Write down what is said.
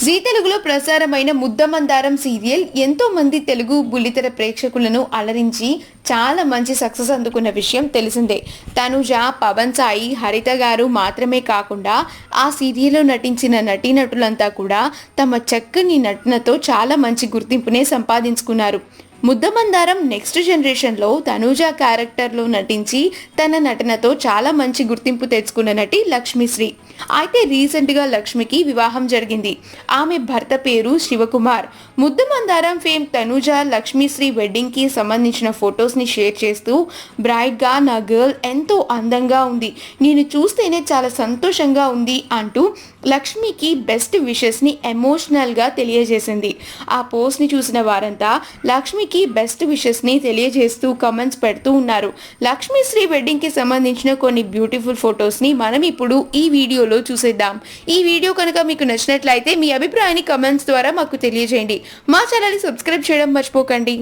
G తెలుగులో ప్రసారమైన ముద్దమందారం serial ఎంతో మంది తెలుగు బుల్లితెర ప్రేక్షకులను అలరించి చాలా మంచి సక్సెస్ అందుకున్న విషయం తెలిసిందే. తనుజ, పవన్ సాయి, హరిత గారు మాత్రమే కాకుండా ఆ సీరియల్లో నటించిన నటీనటులంతా కూడా తమ చక్కని నటనతో చాలా మంచి గుర్తింపునే సంపాదించుకున్నారు. ముద్దమందారం నెక్స్ట్ జనరేషన్లో తనూజ క్యారెక్టర్లో నటించి తన నటనతో చాలా మంచి గుర్తింపు తెచ్చుకున్న నటి లక్ష్మీశ్రీ. అయితే రీసెంట్గా లక్ష్మికి వివాహం జరిగింది. ఆమె భర్త పేరు శివకుమార్. ముద్దమందారం ఫేమ్ తనూజ లక్ష్మీశ్రీ వెడ్డింగ్కి సంబంధించిన ఫొటోస్ని షేర్ చేస్తూ బ్రైట్గా నా గర్ల్ ఎంతో అందంగా ఉంది, నేను చూస్తేనే చాలా సంతోషంగా ఉంది అంటూ లక్ష్మికి బెస్ట్ విషెస్ని ఎమోషనల్గా తెలియజేసింది. ఆ పోస్ట్ని చూసిన వారంతా లక్ష్మికి బెస్ట్ విషెస్ని తెలియజేస్తూ కమెంట్స్ పెడుతూ ఉన్నారు. లక్ష్మీశ్రీ వెడ్డింగ్కి సంబంధించిన కొన్ని బ్యూటిఫుల్ ఫొటోస్ని మనం ఇప్పుడు ఈ వీడియోలో చూసేద్దాం. ఈ వీడియో కనుక మీకు నచ్చినట్లయితే మీ అభిప్రాయాన్ని కమెంట్స్ ద్వారా మాకు తెలియజేయండి. మా ఛానల్ని సబ్స్క్రైబ్ చేయడం మర్చిపోకండి.